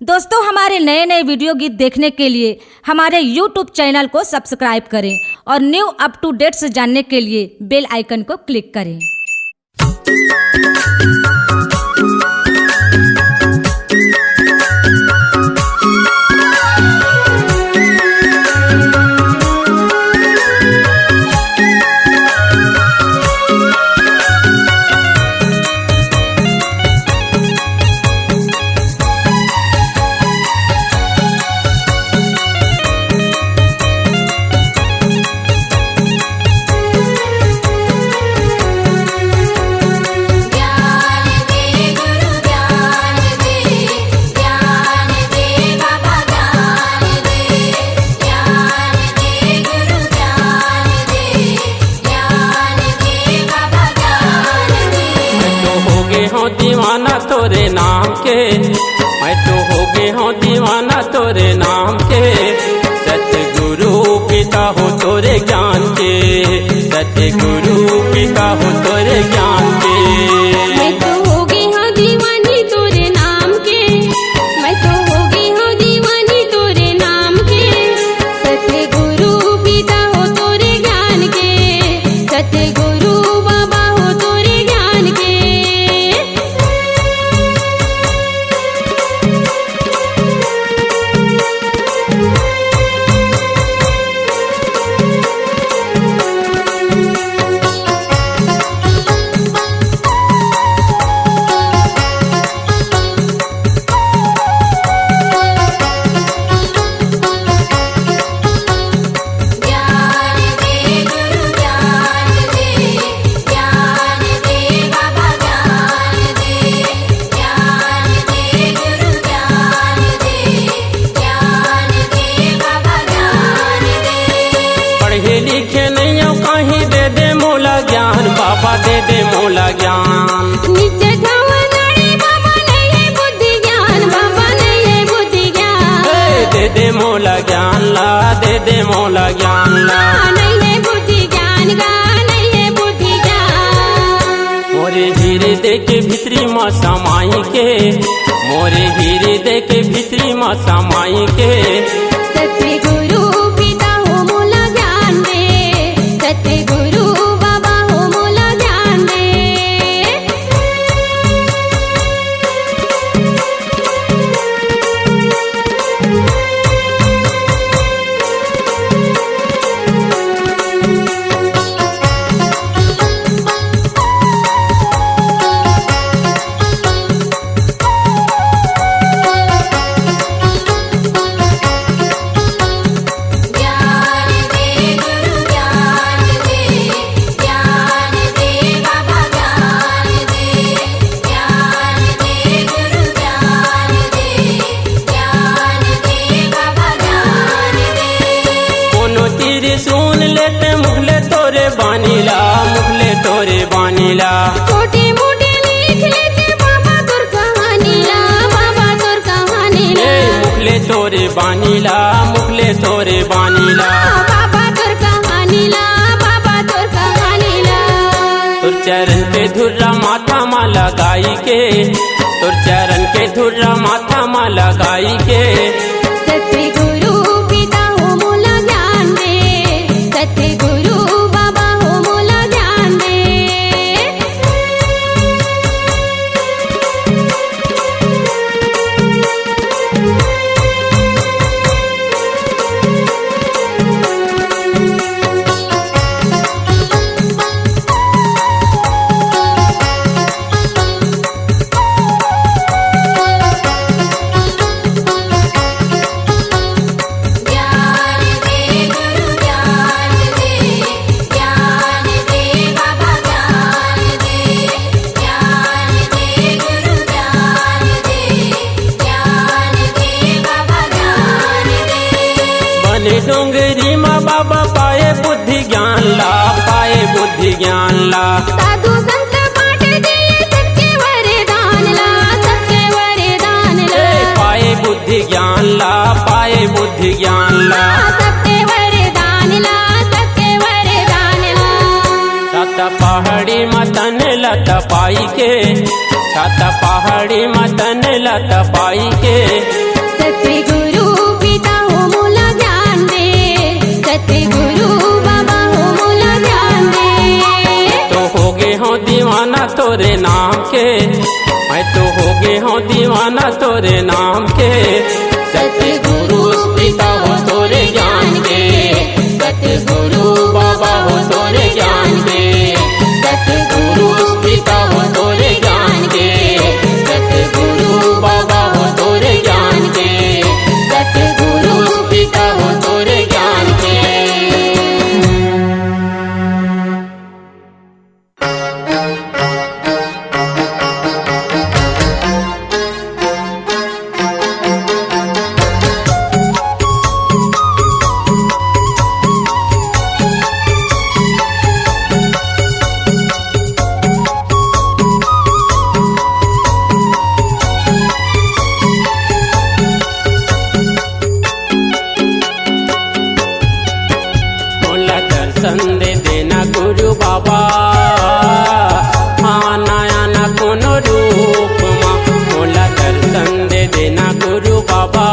दोस्तों, हमारे नए नए वीडियो गीत देखने के लिए हमारे YouTube चैनल को सब्सक्राइब करें और न्यू अप टू डेट्स जानने के लिए बेल आइकन को क्लिक करें। दीवाना तोरे नाम के, मैं तो हो गए हूँ दीवाना तोरे नाम के। सतगुरु पिता हो तोरे ज्ञान के, सतगुरु पिता हो तोरे ज्ञान के। मैं तो हो गई हूँ दीवानी तोरे नाम के, मैं तो हो गई हूँ दीवानी तोरे नाम के। सतगुरु पिता हो तोरे ज्ञान के, सतगुरु बाबा हो तोरे ज्ञान के। बाबा दे दे मोला ज्ञान, नीचे धवनाड़ी बाबा नहीं है बुद्धि ज्ञान, बाबा नहीं है बुद्धि ज्ञान। दे दे मोला ज्ञान ला, दे दे मोला ज्ञान ला। नहीं है बुद्धि ज्ञान गा, नहीं है बुद्धि ज्ञान। मोरे हीरे दे के भीतरी माँ समाई के, मोरे हीरे दे के भीतरी माँ समाई के। सतगुरु पिता हो मोला ज्ञान दे, सतगुरु सुन लेते मुखले तोरे बानीला, मुखले तोरे बानीला। छोटे मोटे लिख लेते बाबा तोर कहानीला, बाबा तोर कहानीला। मुखले तोरे बानीला, मुखले तोरे बानीला। बाबा तोर कहानीला, बाबा तोर कहानीला। तोर चरण के धुर्रा माथा माँ लगाई के, तोर चरण के धुर्रा माथा माँ लगाई के। सतगुरु पिता हो मोला ज्ञान दे, सतगुरु बाबा हो मोला ज्ञान दे। डोंगरी माँ बाबा पाए बुद्धि ज्ञान ला, पाए बुद्धि ज्ञान ला। साधु संत बाँट दिए सबके वरदान ला, सबके वरदान ला। पाए बुद्धि ज्ञान ला, पाए बुद्धि ज्ञान ला। सबके वरदान ला, सबके वरदान ला। छाता पहाड़ी मतन लत पाई के, छाता पहाड़ी मतन लत पाई के। तोरे नाम के, मैं तो हो गए हूँ दीवाना तोरे नाम के। सतगुरु पिता हो तोरे ज्ञान के, सतगुरु बाबा हो तोरे ज्ञान के, सतगुरु पिता हो तोरे ज्ञान के, सतगुरु बाबा हो तोरे ज्ञान के, सतगुरु पिता हो तोरे ज्ञान के। दर्शन दे देना गुरु बाबा, आना आना कोनो रूप माँ, बोला दर्शन दे देना गुरु बाबा,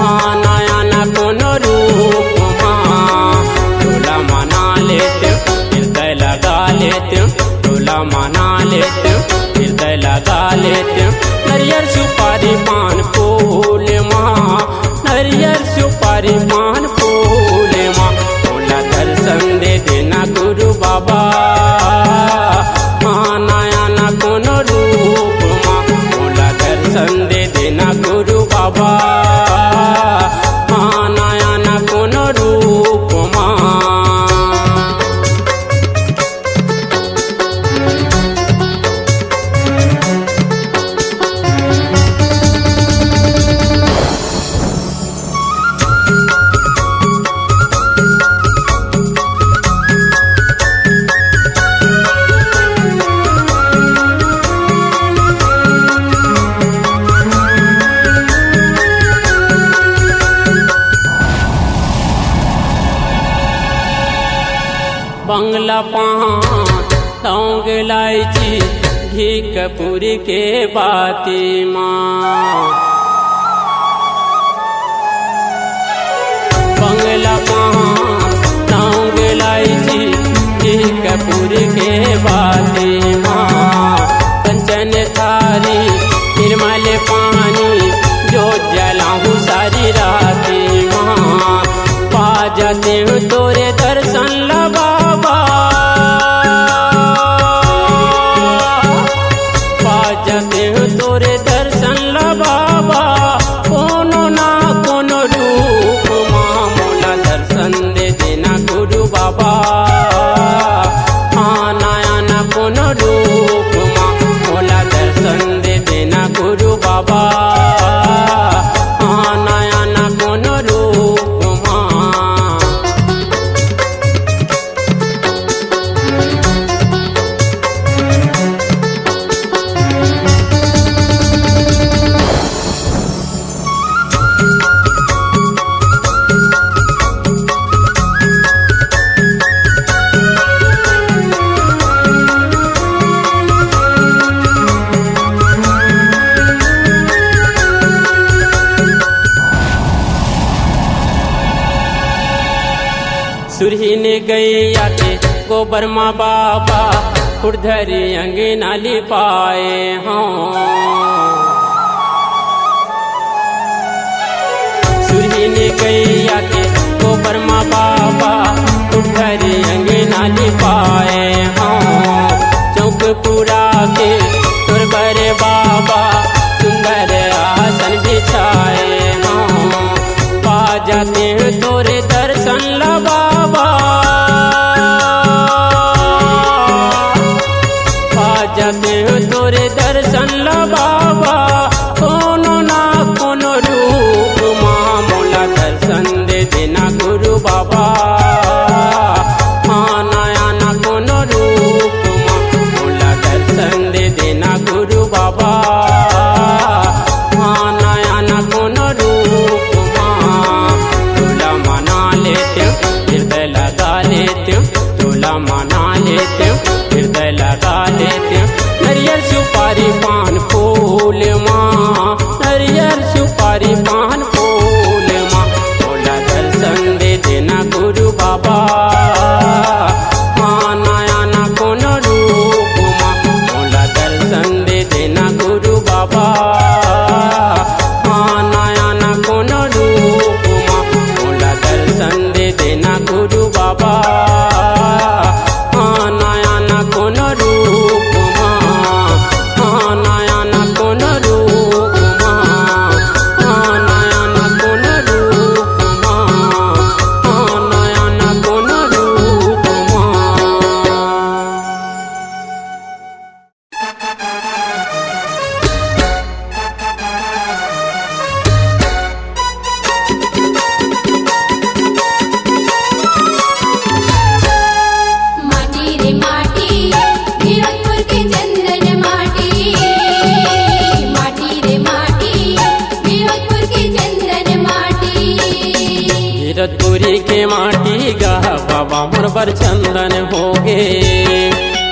आना आना कोनो रूप माँ। झूला मना लेते हृदय लगा लेते, झूला मना लेते हृदय लगा लेते। नरियर सुपारी पान फूल माँ, नरियर सुपारी पान फूल माँ, बोला दर्शन दे देना गुरु बाबा, आना आना कोनो रूप माँ, बोला दर्शन दे देना गुरु बाबा, आना आना कोनो रूप माँ। बंगला पान लौंग इलायची घी कपूर के बाती माँ, बंगला पान लौंग इलायची घी कपूर के बाती माँ। कंचन थारी निर्मल पानी जो जलाऊं सारी राती माँ, पा जाते हूँ तोरे दर्शन ला बाबा, पा जाते हूँ तोरे दर्शन ला बाबा, कोनो ना कोनो रूप माँ, मोला दर्शन दे देना गुरु बाबा, आना आना कोनो रूप माँ, मोला दर्शन दे देना गुरु बाबा, आना आना कोनो रूप माँ। सुरही ने गैया के गोबर माँ बाबा, खुरधरी अंगना लिपाए हों, सुरही ने गैया के गोबर माँ बाबा, खुरधरी अंगना लिपाए हों। चौक पूरा के तोर बरे बाबा, सुंदर आसन बिछाए हों, पा जाते हैं तोरे दर्शन ला बाबा, पा जाते हैं तोरे दर्शन ला बाबा, कीरतपुरी के माटी गा बाबा मोर बर चंदन होगे।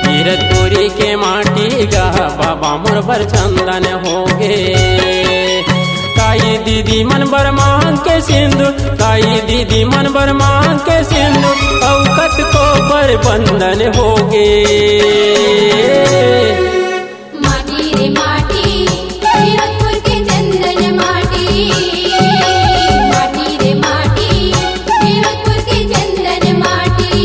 कीरतपुरी के माटी गा बाबा मोर बर चंदन होगे। ताई दीदी मन बर मांग के सिंधु, ताई दीदी मन बर मांग के सिंधु, औकत को बर बंधन होगे। माटी रे माटी कीरतपुर के चंदन माटी, माटी रे माटी कीरतपुर के चंदन माटी।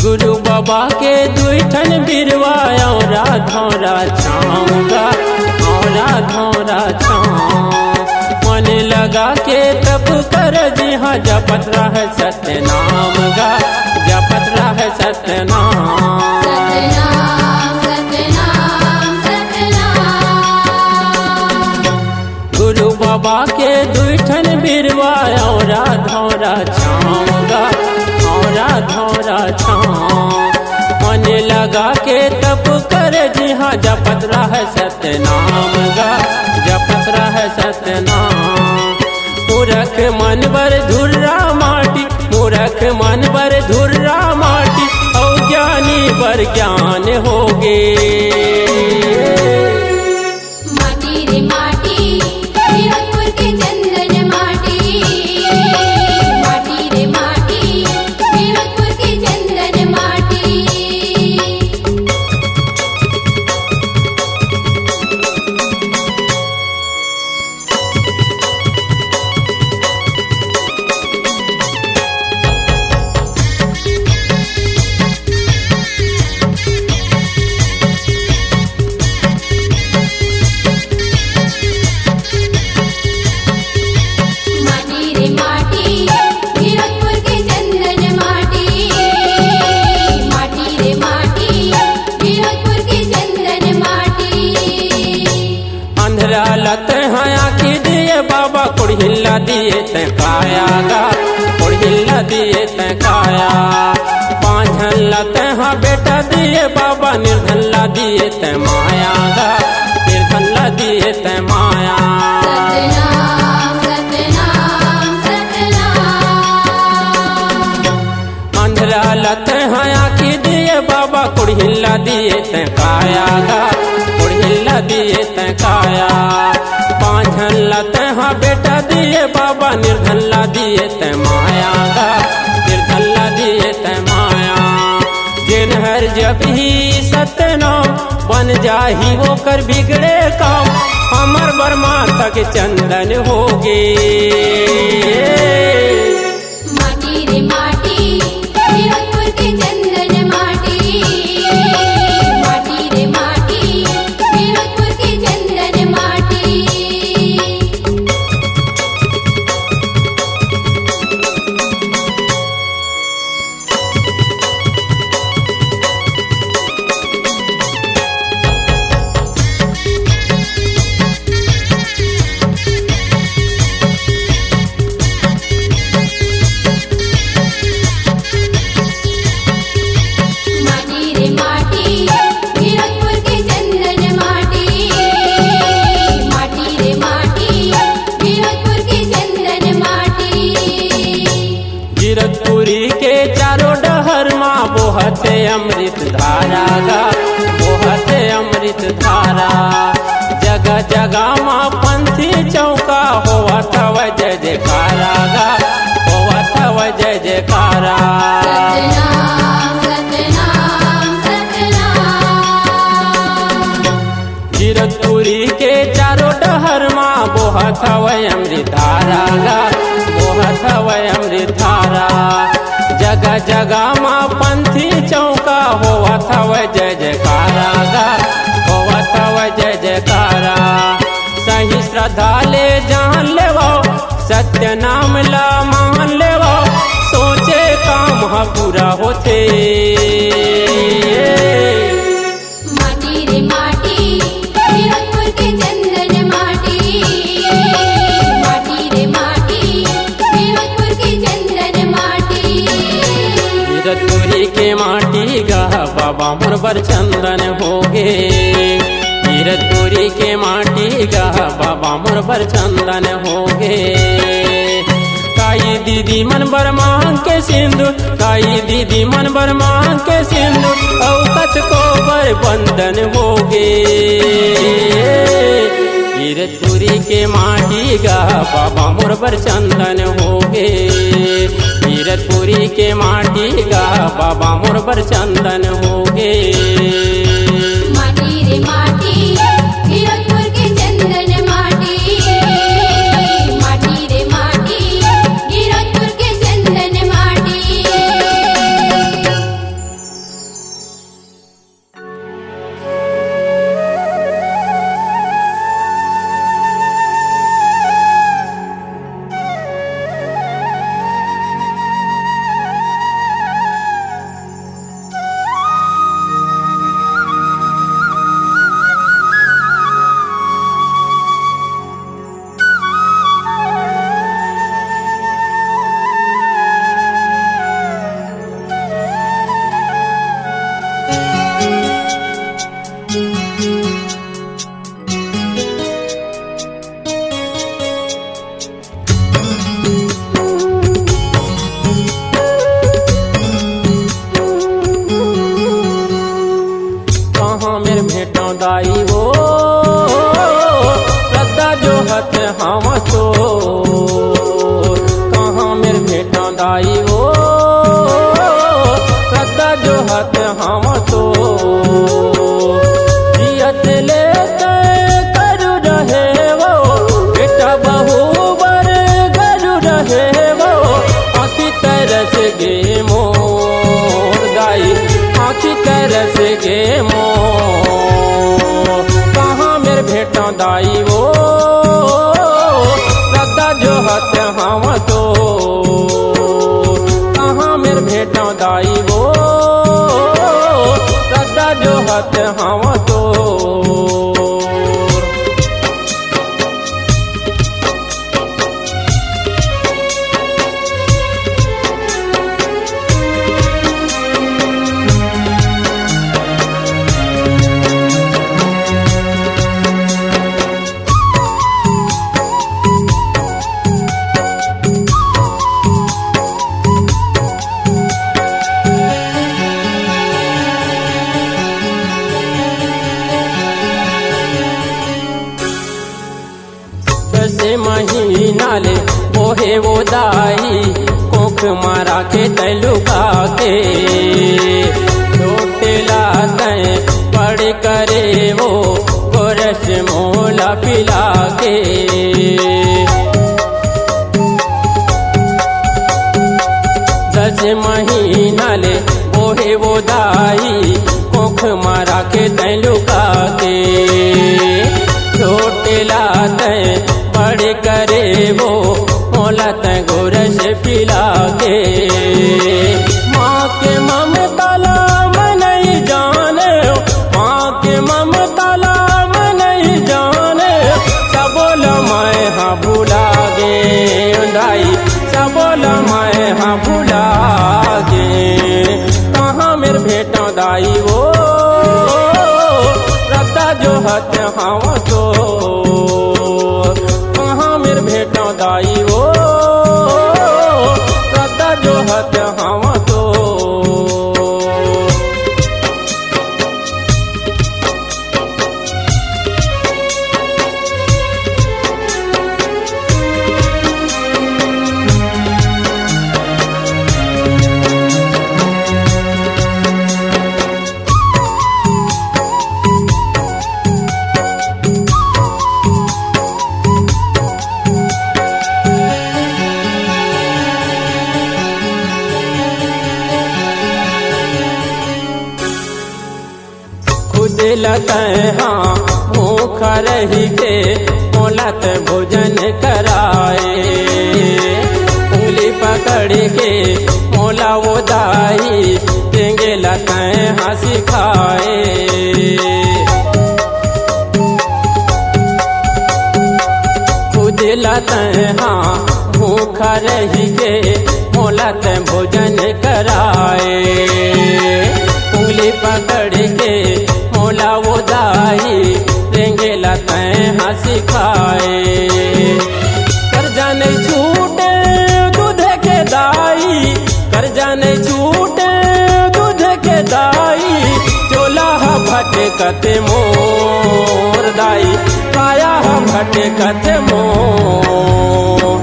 गुरु बाबा के दुईठन बिरवा औरा धौरा छाऊंगा, औरा धौरा छाऊं। मन लगा के तप कर जी हाँ जपत रह सत्य नाम गा, जपत रह सत्य नाम। गुरु बाबा के दुईठन बिरवा औरा धौरा छाऊंगा, औरा धौरा छाऊं। मन लगा के तप कर जी हाँ जपत रह सत्य नाम गा, जपत रह सत्य नाम। मूरख मन बर धुर्रा माटी, मूरख मन बर धुर्रा माटी, और ज्ञानी बर ज्ञान होगे। माटी रे माटी कीरतपुर के चंदन माटी, माटी रे माटी कीरतपुर के चंदन माटी। माटी रे माटी कीरतपुर के चंदन माटी, माटी रे माटी कीरतपुर के चंदन माटी। अंधरा लत हया की दिए बाबा कुड़हिल्ला दिए ते काया गा, कुड़हिल्ला दिए ते काया। पांझन लत हाँ बेटा दिए बाबा, निर्धनला दिए ते माया गा, निर्धनला दिए ते माया। सतनाम सतनाम सतनाम। अंधरा लत हया की दिए बाबा कुड़हिल्ला दिए ते काया गा, कुड़हिल्ला दिए ते काया। पांझन लत हाँ बेटा दिए बाबा, निर्धनला दिए ते माया गा, निर्धनला दिए ते माया। जिन हर जब ही सत्यनाम बन जाही वो कर बिगड़े काम, हमर बर्मा तक चंदन होगे। माटी रे माटी कीरतपुर के चंदन माटी, माटी रे माटी कीरतपुर के चंदन माटी। माटी रे माटी कीरतपुर के चंदन माटी, माटी रे माटी कीरतपुर के चंदन माटी। कीरतपुरी के चारों डहर माँ बोहत अमृत धारा गा, बोहत अमृत धारा। जगह जगह माँ पंथी चौका होवा थव जय जयकारा गा, होवा थव जय जयकारा। सतनाम सतनाम सतनाम। कीरतपुरी के चारों डहर माँ बोहत हव अमृत धारा गा, बोहत हव अमृत धारा। जगह जगह माँ पंथी चौका होवा थव जय जयकारा गा, होवा थव जय जयकारा। सही श्रद्धा ले जान लेवो, सत्य नाम ला मान लेवो, सोचे काम हा पूरा होते। माटी रे माटी हीरकपुर के चंदन माटी, माटी रे माटी हीरकपुर के चंदन माटी। हीरकपुरी के माटी गा बाबा मोर बर चंदन होगे, हीरकपुरी के माटी गा बाबा मोर बर चंदन होगे। काई दीदी मन बर मांग के सिंदूर, काई दीदी मन बर मांग के सिंदूर, औकत को बर बंधन होगे। हीरकपुरी के माटी गा बाबा मोर बर चंदन होगे, हीरकपुरी के माटी गा बाबा मोर बर चंदन होगे। माटी रे माटी हीरकपुर के चंदन माटी, माटी रे माटी हीरकपुर के चंदन माटी। दाई वो रद्दा जो हत हम तो, कहाँ मेरे भेटा दाई वो रद्दा जो हत हम तो। जियत लेते करू रहे वो, बेटा बहू बर करू रहे वो, आँखी तरस गे मोर दाई, आँखी तरस गे मोर। भेटा दाई वो रद्दा जो हत हम तो, कहाँ मेरे भेटा दाई वो रद्दा जो हत हम तो। महीना ले बोहे वो दाई, कोख मारा के तलुका के, रोटेला तय पड़ करे वो गोरस मोला पिला के। 10 महीना ले बोहे वो दाई, कोख मारा के तलुका के, रोटेला तय पड़ करे वो मोला तय गोरस पिला के। माँ के ममता ला मैं नहीं जाने, माँ के ममता ला मैं नहीं जाने, सबोल मैं हाँ भुला गे दाई, सबोल मैं हाँ भुला गे। कहाँ मेरे भेटा दाई वो रद्दा जो हत हम तो, भेटा दाई वो रद्दा जो हत हम तो। लत हाँ भूख रही के मोलत भोजन कराए। उंगली पकड़ के मोला वो दाई देंगे लतें हंसी खाए। खुद लतें हाँ भूखा रही के मोलत भोजन कराए। उंगली पकड़ के मोला वो दाई देंगे लतें हंसी खाए। कर्जा नहीं छूटे दूध के दाई, कर्जा नहीं छूटे दूध के दाई। चोला भटकत मोर दाई, काया भटकत मोर।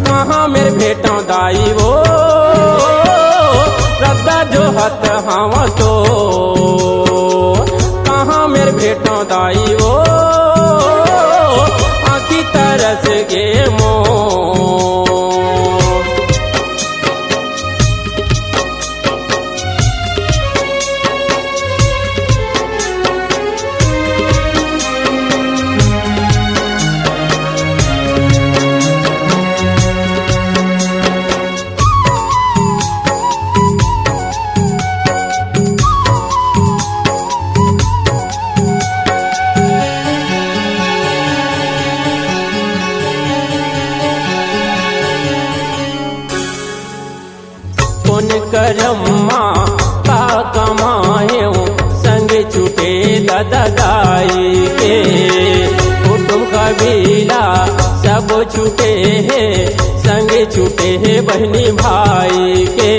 कहाँ मेरे भेटों दाई वो रद्दा जो हत हम तो। कहाँ मेरे भेटों दाई वो आँखी तरस गे मोर। कौन करम्मा का कमाए संग छूटे दादा दाई के। कुटुम कबीला सब छूटे हैं संग छूटे हैं बहनी भाई के।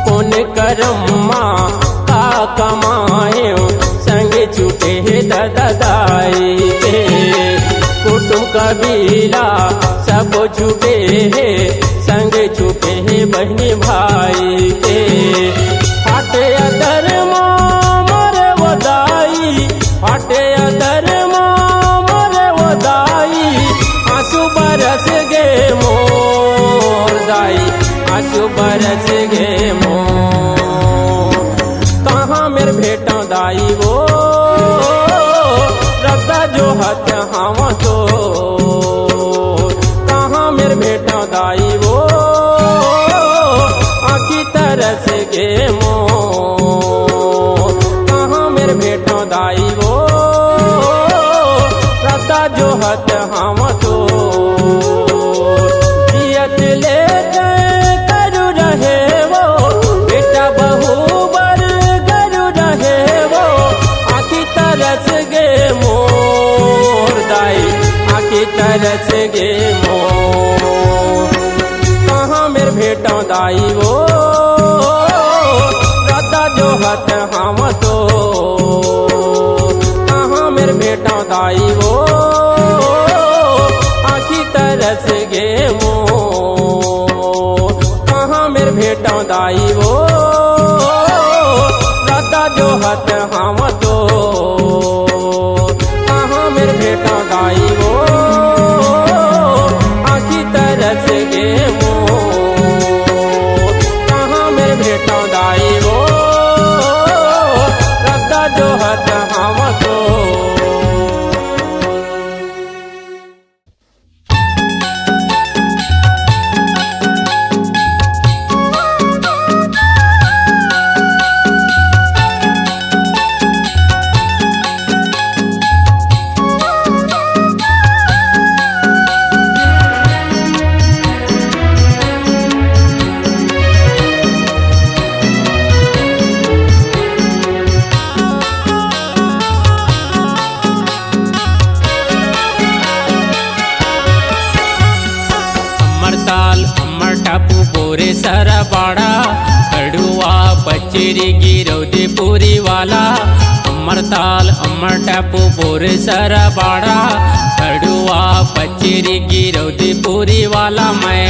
कौन करम्मा का कमाए संग छूटे हैं दादा दाई के। कुटुम कबीला सब छूटे हैं संग छूटे हैं बहनी भाई के। फाटे अदर मरे वो दाई, फाटे अदर मरे वो दाई। आंसू बरस गे मोर दाई, आंसू बरस गे मोर। कहाँ मेरे भेटों दाई वो रद्दा जो हत हम तो। कहाँ मेरे भेटों दाई वो आँखी तरस गे मोर। कहाँ मेरे भेटों दाई वो रद्दा जो हत हम तो। जियत ले करू रहे वो बेटा बहू बर करू रहे वो। आँखी तरस गे मोर दाई, आँखी तरस गे मोर। कहाँ मेरे भेटों दाई वो रद्दा जो हत हम तो। कहाँ मेरे भेटों दाई वो आँखी तरस गे मोर। कहाँ मेरे भेटों दाई वो रद्दा जो हत हम तो। कहाँ मेरे भेटों दाई वो आँखी तरस गे मोर। कहाँ मेरे भेटों दाई वो रद्दा जो हत हम तो। पूरे सारा बाड़ा खड़ुआ पचेरी गिरौदी पूरी वाला। अमर ताल अमर टापू पूरे सारा बाड़ा खड़ुआ पचेरी गिरौदी पूरी वाला। मैं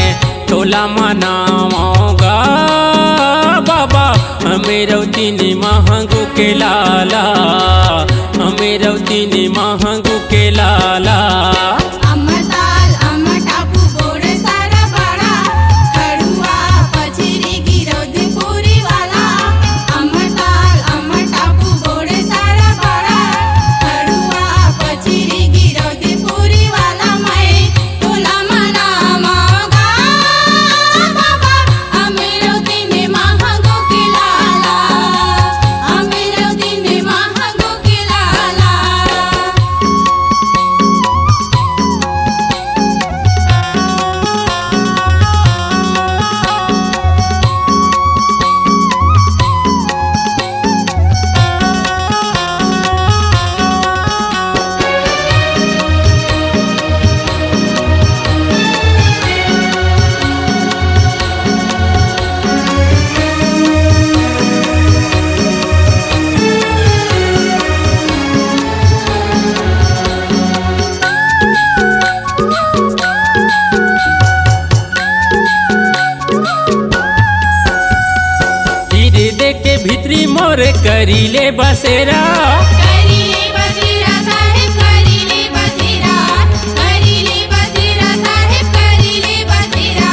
टोला मनाऊंगा बाबा हमें रौतीनी महंगू के लाला, हमें रौतीनी महंगू के लाला। सारा भितरी मोर करीले बसेरा, करीले बसेरा साहेब करीले बसेरा, करीले बसेरा साहेब करीले बसेरा।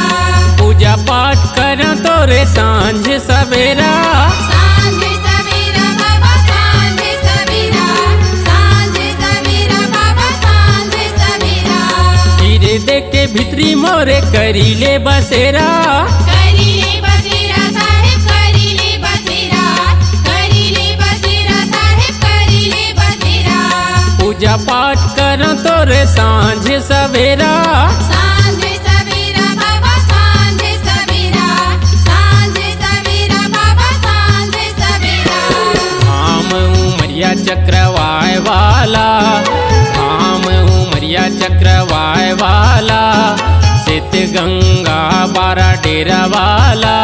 पूजा पाठ कर तोरे सांझ सवेरा, सांझ सवेरा बाबा सांझ सवेरा, सांझ सवेरा बाबा सांझ सवेरा। हीरे देख के भितरी मोरे करीले बसेरा, करीले बसेरा साहेब करीले बसेरा, करीले बसेरा साहेब करीले बसेरा। पूजा पाठ कर तोरे सांझ सवेरा, सांझ सवेरा बाबा सांझ सवेरा, सांझ सवेरा बाबा सांझ सवेरा। धाम उमरिया चक्रवाय वाला, धाम उमरिया चक्रवाय वाला, सित गंगा बारा डेरा वाला,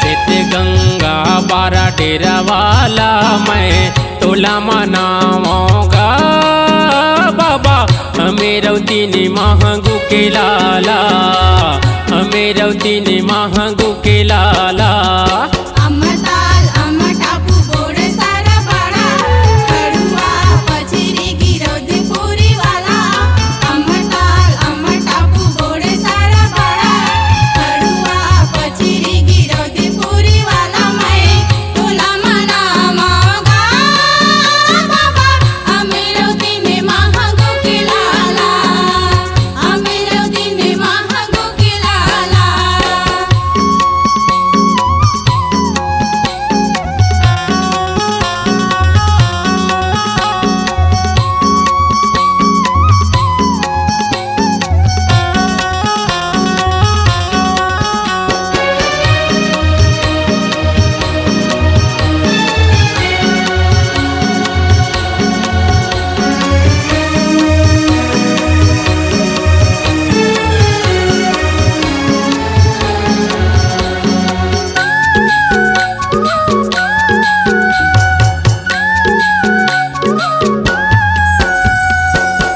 सित गंगा बारा डेरा वाला। मैं तोला मनाऊंगा बाबा, हमें रौती ने महंगू के लाला, हमें रौती ने महंगू के लाला। अमरताल अमर टापू बोर्ड सारा बड़ा, खड़ुआ पछरी गिरौद पूरी वाला। अमरताल अमर टापू बोर्ड सारा बड़ा, खड़ुआ पछरी गिरौद पूरी वाला। मैं तोला मनाऊंगा बाबा, अमेरो दिन महंगो के लाला, अमेरो दिन महंगो के लाला।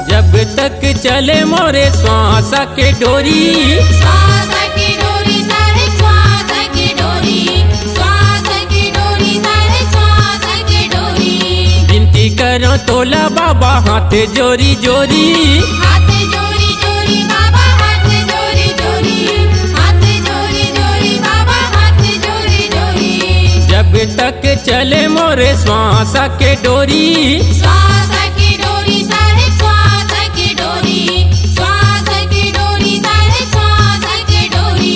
जब तक चले मोरे श्वास के डोरी, श्वास की डोरी सारे श्वास की डोरी, श्वास की डोरी सारे श्वास की डोरी। विनती करो तोला बाबा हाथ जोरी जोरी, हाथ जोरी जोरी बाबा हाथ जोरी जोरी, हाथ जोरी जोरी बाबा हाथ जोरी जोरी। जब तक चले मोरे श्वास के डोरी, श्वास की डोरी सारे श्वास की डोरी, श्वास की डोरी सारे श्वास की डोरी।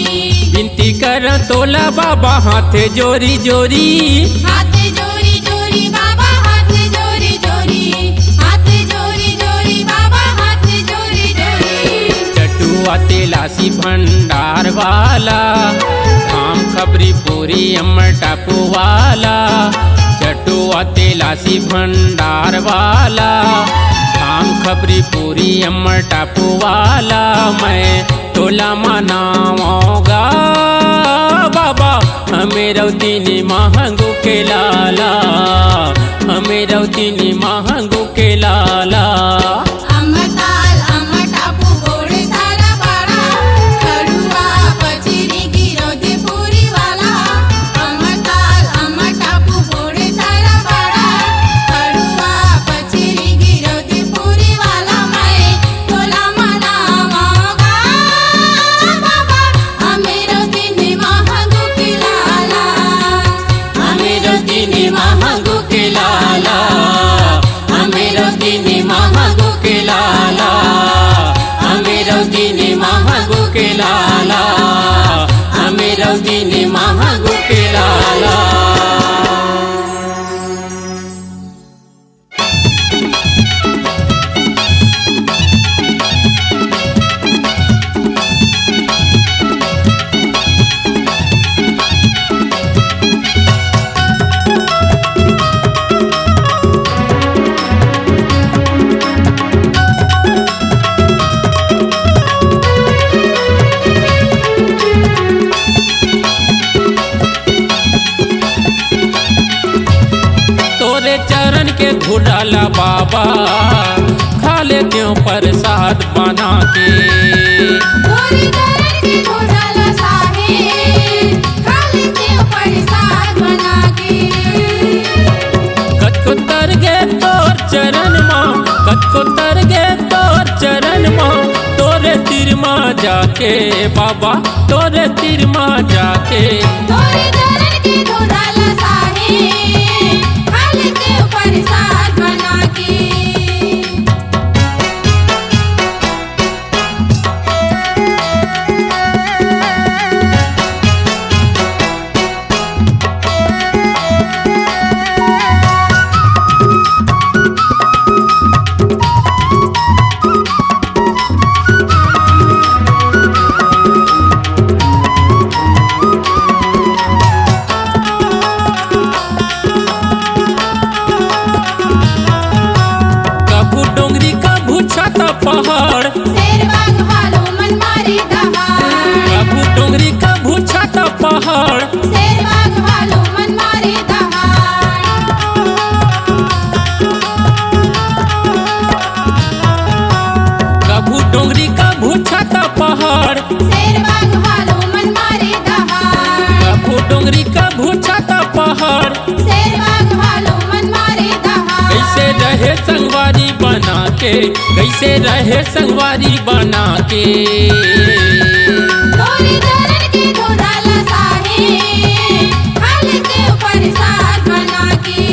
विनती करो तोला बाबा हाथ जोरी जोरी। हाथ जोरी जोरी बाबा हाथ जोरी जोरी, हाथ जोरी जोरी बाबा हाथ जोरी जोरी। चटुआ तेलासी भंडार वाला, धाम खबरी पूरी अमर टापू वाला। चटुआ तेलासी भंडार वाला, धाम खबरी पूरी अमर टापू वाला। मैं तोला मनाऊंगा बाबा, हमें रौती ने महंगू के लाला, हमें रौती ने महंगू के लाला। अमरताल अमर टापू बोर्ड सारा बड़ा, खड़ुआ पछरी गिरौद पूरी वाला। अमरताल अमर टापू बोर्ड सारा बड़ा, खड़ुआ पछरी गिरौद पूरी वाला। मैं तोला मनाऊंगा बाबा, अमेरो दिन महंगो के लाला, अमेरो दिन महंगू के लाला, अमेरो दिन महंगू के लाला, अमेरो दिन महंगू के लाला, अमेरो दिन महंगू के लाला। घुड़ाला बाबा खा लेते हो प्रसाद बना के। पूरी तरह से घोटाला साहेब खा लेते हो प्रसाद बना के। कचको तर गे तोर चरण माँ तोरे तिरमा जाके बाबा तोरे तिरमा जाके तोरे चरण के धुराला साहे खाली के ऊपर साथ बना के पहाड़ शेर बाग भालू मन मारे दहाड़ कभू डोंगरी कभू छाता पहाड़ शेर बाग भालू मन मारे दहाड़ कभू डोंगरी कभू छाता पहाड़ शेर बाग भालू मन मारे दहाड़ कभू डोंगरी कभू छाता पहाड़ शेर बाग भालू मन मारे दहाड़ कैसे रहे संगवारी बना के कैसे रहे संगवारी बना के तोरे चरण के धुराला साहे खाली के ऊपर साथ बना के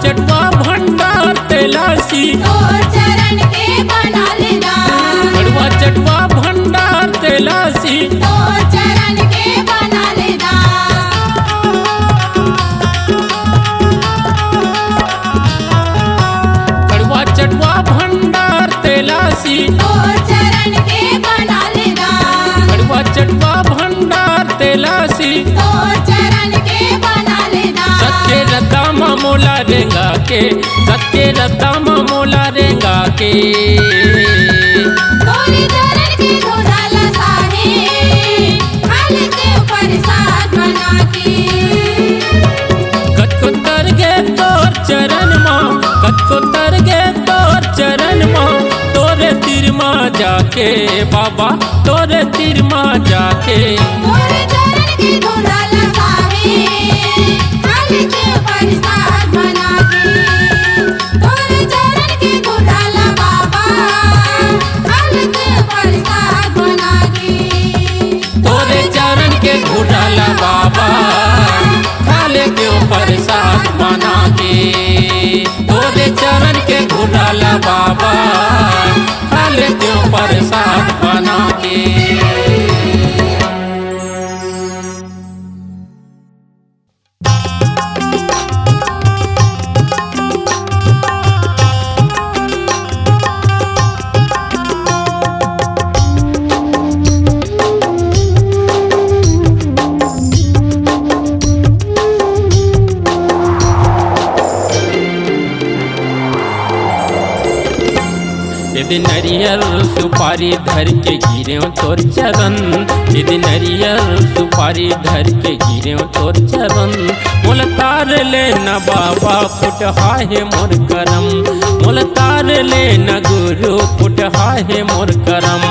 चटवा भंडार तेलासी तोर चरण के बना ले दास कड़वा चटवा भंडार तेलासी तोर चरण के बना ले दास कड़वा चटवा भंडार तेलासी तोर चरण के बना ले दास कड़वा चटवा भंडार तेलासी तोर चरण के बना ले दास सत्य रदामा मोला रेंगा के सत्य रदामा मोला रेंगा के तोरे चरण के धुराला साहे खाली के ऊपर साथ बना के कचको तर गे तोर चरण माँ कचको तर गे तोर चरण माँ तोरे तिरमा जाके बाबा तोरे तिरमा जाके तोरे चरण के धुराला साहे खाली के ऊपर साथ बना के तोरे चरण के धुराला बाबा खाली के ऊपर साथ बना के तोरे चरण के घुटाला बाबा खाले के ऊपर साथ बना के तोरे चरण के घुटाला बाबा खाले के ऊपर साथ बना के यदि नरियल सुपारी धर के गिरे तोर चरण यदि नरियल सुपारी धर के गिरे तोर चरण मोल तार ले न बाबा फुटहा है मोर करम मोल तार ले न गुरु फुटहा है मोर करम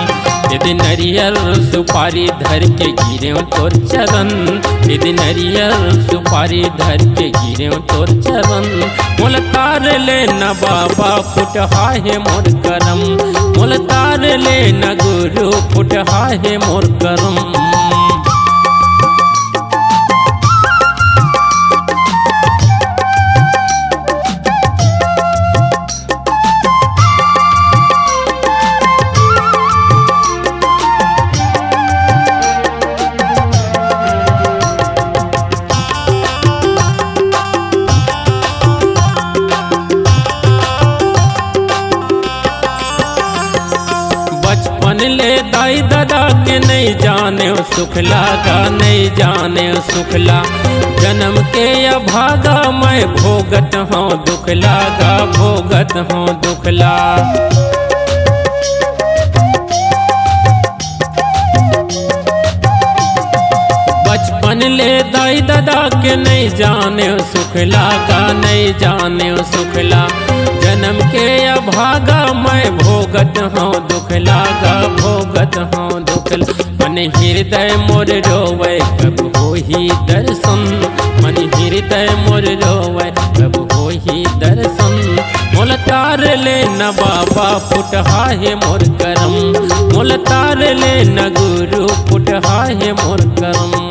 यदि नरियल सुपारी धर के गिरे तोर चरण यदि नरियल सुपारी धर के गिरे तोर चरण मोल तार ले न बाबा फुटहा है मोर करम मोल तार ले न गुरु फुटहा है मोर करम दाई दादा के नहीं जाने सुखला का नहीं जाने सुखला। जन्म के अभागा मैं भोगत हूँ दुखला का भोगत हूँ दुखला। बचपन ले दाई दादा के नहीं जाने सुखला का नहीं जाने सुखला। जन्म के अभागा मैं भोगत हूँ दुखला का भोगत हूँ दुखला। मन हृदय मोर रोवे कब हो ही दर्शन। मन हृदय मोर रोवे कब हो ही दर्शन। मोल तार ले न बाबा फुटहा है मोर करम। मोल तार ले न गुरु फुटहा है मोर करम।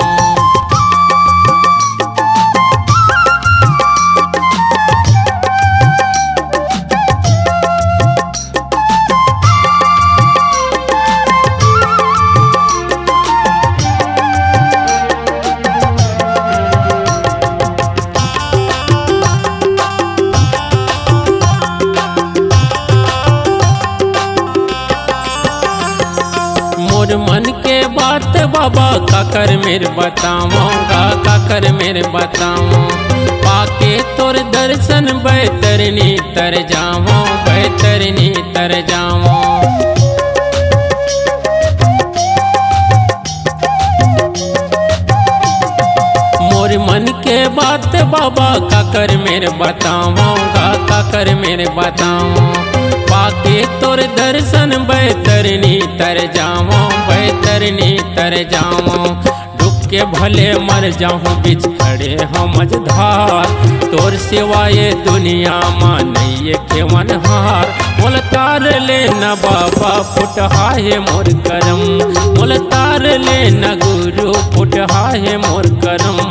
मन के बात बाबा काकर मेरे बताऊंगा काकर मेरे बताऊं। पाके तोर दर्शन बैतरनी तर जाऊं बैतरनी तर जाऊं। मोर मन के बात बाबा काकर मेरे बताऊंगा काकर मेरे बताऊं। पाके तोर दर्शन बैतरनी तर जाऊं बैतरनी तर जाऊं। डूब के भले मर जाऊं बीच खड़े हो मझधार। तोर सिवाय दुनिया मां नहीं के मनहार। मोल तार ले न बाबा फुटहा है मोर करम। मोल तार ले न गुरु फुटहा है मोर करम।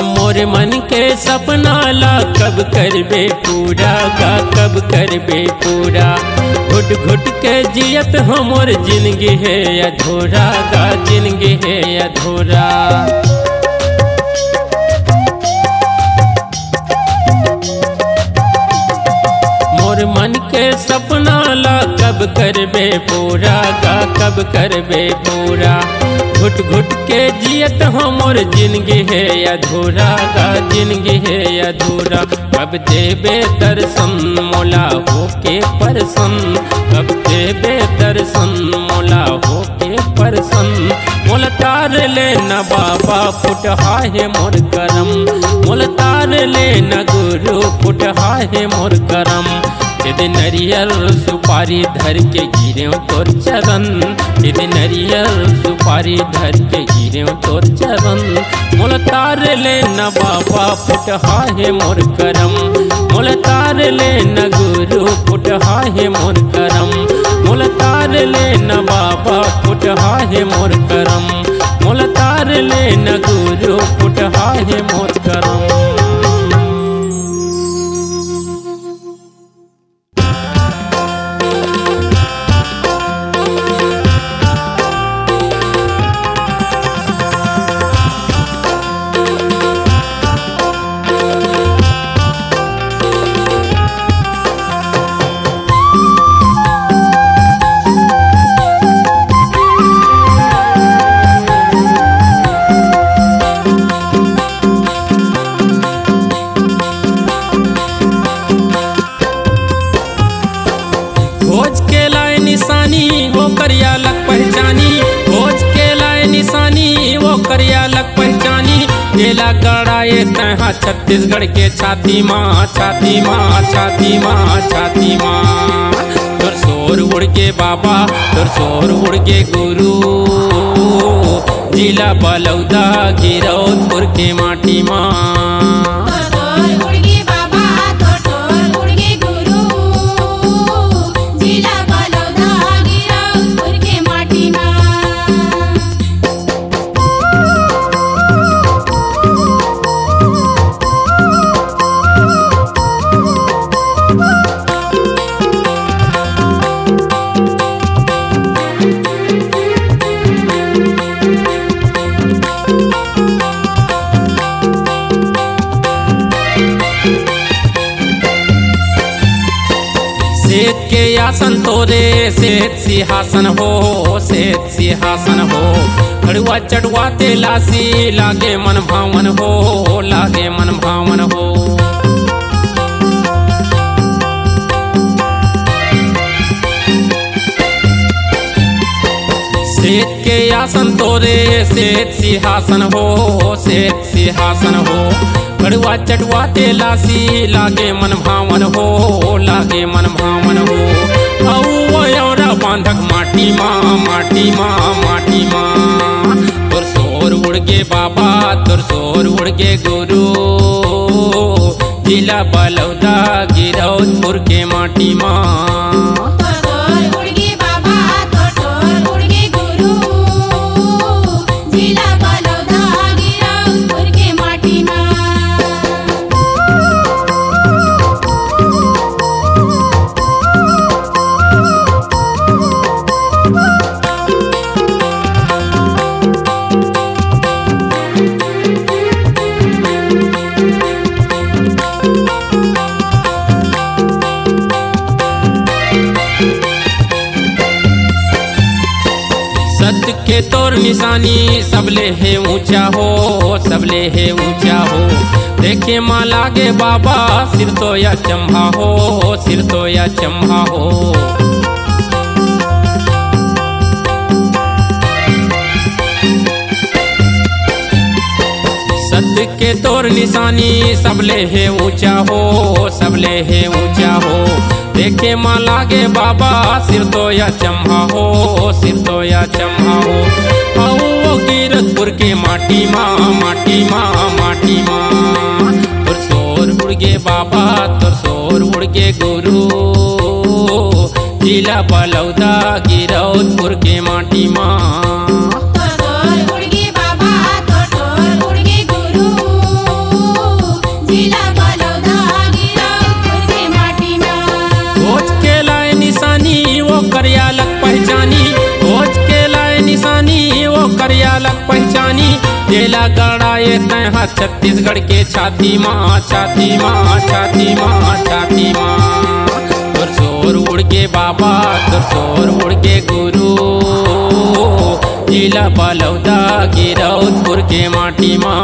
मोर मन के सपना ला कब करबे पूरा गा कब करबे पूरा। घुट घुट के जियत हमर जिंदगी है अधूरा गा जिंदगी है अधूरा। मोर मन के सपना ला कब करबे पूरा गा कब करबे पूरा। घुट घुट के जियत हमर जिंदगी है अधूरा गा जिंदगी है अधूरा। कब देबे दर्शन मोला होके प्रसन्न। कब देबे दर्शन मोला होके प्रसन्न। मोल तार ले न बाबा फुटहा है मोर करम। मोल तार ले न गुरु फुटहा है मोर करम। यदि नरियल सुपारी धर के गिरे तोर चरण। यदि नरियल सुपारी धर के गिरे तोर चरण। मोल तार ले न बाबा फुटहा है मोर करम। मोल तार ले न गुरु फुटहा है मोर करम। मोल तार ले न बाबा फुटहा है मोर करम। मोल तार ले न गुरु फुटहा है मोर करम। खोज के लाए निशानी वो करिया लग पहचानी। खोज के लाए निशानी वो करिया लग पहचानी। केला गड़ाए तहा छत्तीसगढ़ के छाती माँ छाती माँ छाती माँ छाती माँ। तोर शोर उड़ के बाबा तोर शोर उड़ के गुरु। जिला बलौदा गिरौदपुर के माटी माँ। श्वेत के आसन तोरे श्वेत सिंहासन हो, श्वेत सिंहासन हो। खड़ुआ चढ़ुआ ते लासी लागे मन भावन हो, लागे मन भावन हो। श्वेत के आसन तोरे श्वेत सिंहासन हो, श्वेत सिंहासन हो। खड़ुआ चढ़ुआ ते लासी लागे मन भावन हो, लागे मन भावन हो। औरा बांधक माटी माँ, माटी माँ, माटी माँ। तुर सोर उड़ गे बाबा, तुर सोर उड़ गे गुरु। जिला बलौदा गिरौदपुर के माटी माँ। सत्य के तोर निशानी सबले है ऊंचा हो, सबले है ऊंचा हो। देखे माँ लागे बाबा सिर तो या चंबा हो, सिर तो या चंबा हो। सत्य के तोर निशानी सबले है ऊंचा हो, सबले है ऊंचा हो। देखे माँ लागे बाबा सिर तो या चंबा हो, सिर तो या चंबा हो। आओ गिरधपुर के माटी माँ, माटी माँ, माटी माँ। तुर सोर उड़ गे बाबा, तुर सोर उड़ गे गुरु। जिला बलौदा गिरौदपुर के माटी माँ। करियालक पहचानी, खोज के लाए निशानी वो करियालक पहचानी। जेला गड़ाए तैहा छत्तीसगढ़ के छाती माँ, छाती माँ, छाती माँ, छाती माँ। तुर सोर उड़ के बाबा, तुर सोर उड़ के गुरु। जिला बलौदा गिरौदपुर के माटी माँ।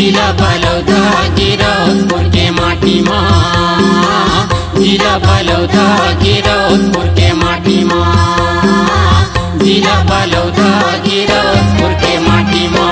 जिला बलौदा गिरौदपुर के माटी माँ। जिला बलौदा गिरौदपुर के माटी माँ। जिला बलौदा गिरौदपुर के माटी माँ।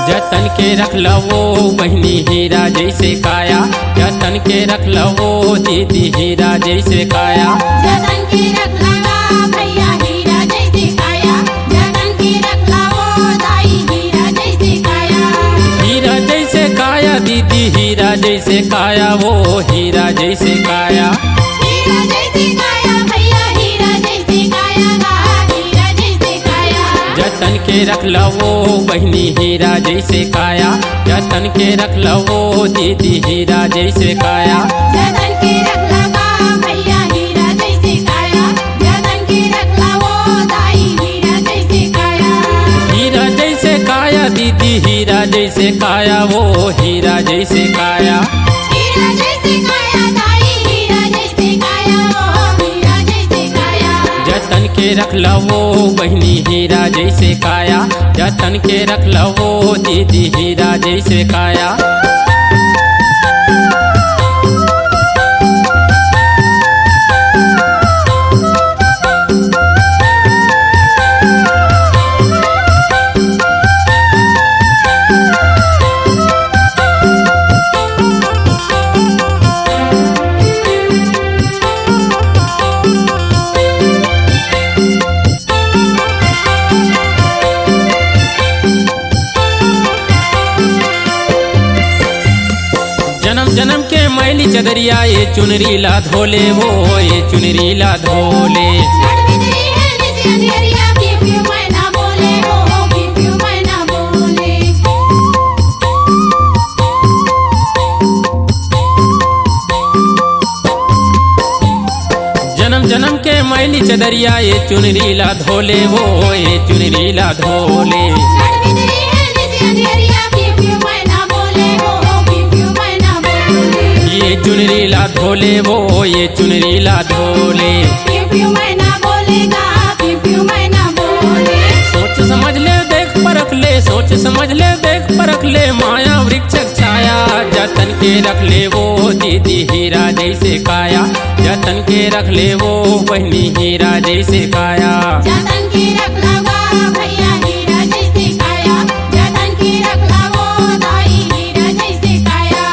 जतन के रख लवो बहनी हीरा जैसे काया, जतन के रख लवो दीदी हीरा जैसे काया। जतन के रख लवा भैया हीरा जैसे काया, जतन के रख लवो दाई हीरा जैसे काया। हीरा जैसे काया दीदी हीरा जैसे काया, वो हीरा जैसे काया। हीरा जैसे काया भैया हीरा जैसे काया, हीरा जैसे काया। जतन के रख लवो बहनी हीरा जैसे काया, जतन के रख लवो दीदी हीरा जैसे काया। जतन के रख लवा भैया हीरा जैसे काया, जतन के रख लवो दाई हीरा जैसे काया। हीरा जैसे काया दीदी हीरा जैसे काया, वो हीरा जैसे काया। हीरा जैसे काया दाई हीरा जैसे काया, वो हीरा जैसे काया। जतन के रख लवो बहनी हीरा जैसे काया, जतन के रख लवो दीदी हीरा जैसे काया। के मैली चदरिया ये चुनरी ला धोले वो ये चुनरी ला धोले। घट भीतरी है निसी अंधेरिया पियो पियो मैना बोले हो पियो पियो मैना बोले। जन्म जन्म के मैली चदरिया ये चुनरी ला धोले वो ये चुनरी ला धोले। घट भीतरी है निसी अंधेरिया पियो पियो मैना बोले हो पियो पियो मैना बोले। ये चुनरी ला धोले वो ये चुनरी ला धोले। पियो पियो मैना बोलेगा पियो पियो मैना बोले। सोच समझ ले देख परख ले सोच समझ ले देख परख ले माया वृक्ष छाया जतन के रख ले वो दीदी हीरा जैसे काया जतन के रख ले वो बहनी हीरा जैसे काया। जतन की रख लगा भैया हीरा जैसे काया जतन की रख लगो दाई हीरा जैसे काया।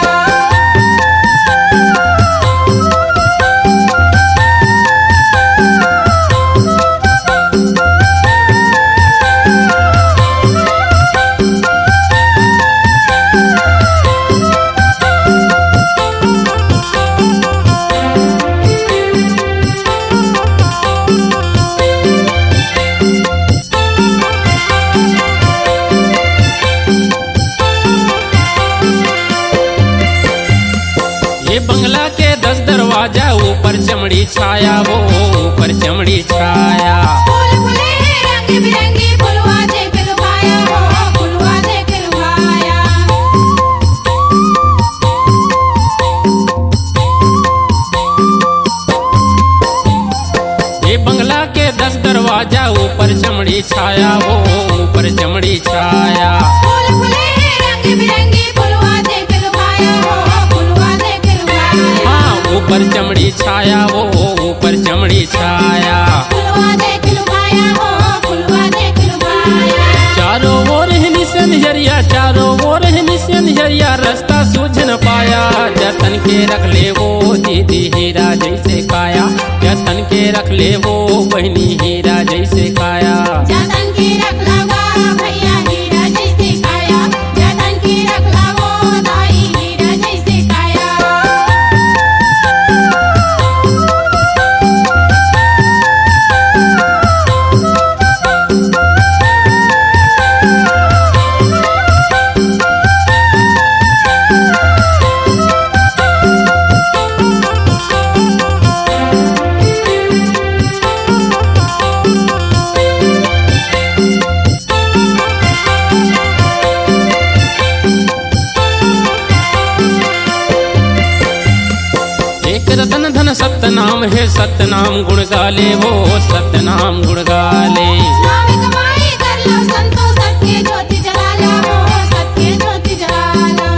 ये बंगला के 10 दरवाजा ऊपर चमड़ी छाया वो ऊपर चमड़ी छाया। फूल फूले हैं रंग बिरंगी फुलवा देख लुभाया हो फुलवा देख लुभाया। ये बंगला के 10 दरवाजा ऊपर चमड़ी छाया वो ऊपर चमड़ी छाया। फूल फूले हैं रंग बिरंगी फुलवा देख लुभाया हो फुलवा देख लुभाया। हाँ ऊपर चमड़ी छाया वो ऊपर चमड़ी छाया। फुलवा देख लुभाया हो फुलवा देख लुभाया। चारों ओर हिनी से अंधेरिया चारों ओर हिनी से अंधेरिया रास्ता सूझ न पाया जतन के रख ले वो दीदी हीरा जैसे काया जतन के रख ले वो बहनी हीरा जैसे काया। जतन की रख लगा भैया हीरा जैसे काया जतन की रख लगो दाई हीरा जैसे काया। एक रतन धन सतनाम है सतनाम गुण गाले वो सतनाम गुण गाले। नाम कमाई कर लो संतो सत्य ज्योति जला लो हो सत्य ज्योति जला लो।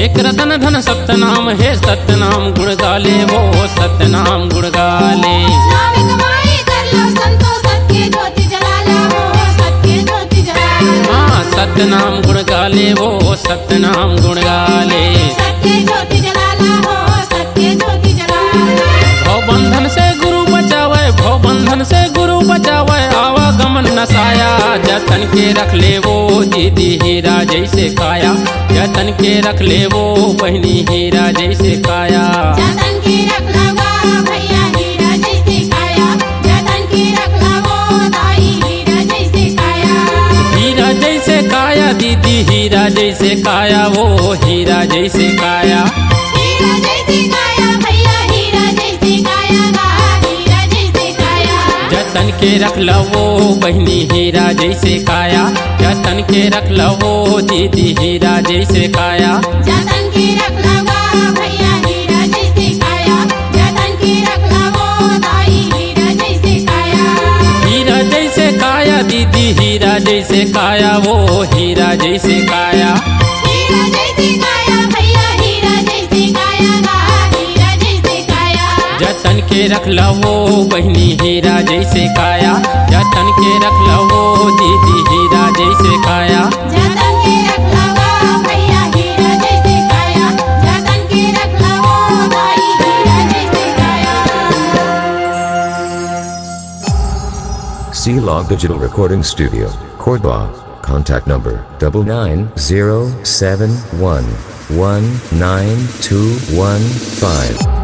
एक रतन धन सतनाम है सतनाम गुण गाले वो सतनाम गुण गाले। नाम कमाई कर लो संतो सत्य ज्योति जला लो हो सत्य ज्योति जला लो। हाँ सतनाम गुण गाले वो सतनाम गुण गाले। सत्य ज्योति जला लो हो सत्य ज्योति जला लो। भव बंधन से गुरु बचावे भव बंधन से गुरु बचावे आवागमन नसाया जतन के रख ले वो दीदी हीरा जैसे काया जतन के रख ले वो बहनी हीरा जैसे काया। जतन की रख लगा भैया हीरा जैसे काया जतन की रख लगो दाई हीरा जैसे काया। हीरा जैसे काया दीदी हीरा जैसे काया वो हीरा जैसे काया। हीरा जैसे काया भैया हीरा जैसे काया गा हीरा जैसे काया। जतन के रख लवो बहनी हीरा जैसे काया जतन के रख लवो दीदी हीरा जैसे काया। जतन की रख लगा भैया हीरा जैसे काया जतन की रख लगो दाई हीरा जैसे काया। हीरा जैसे काया दीदी हीरा जैसे काया वो हीरा जैसे काया। हीरा जैसे काया भैया हीरा जैसे काया गा हीरा जैसे काया। जतन के रख लवो बहनी हीरा जैसे काया जतन के रख लवो दीदी हीरा जैसे काया। जतन की रख लगा भैया हीरा जैसे काया जतन की रख लगो दाई हीरा जैसे काया। C-Log Digital Recording Studio, Cordoba. Contact number 99071192115.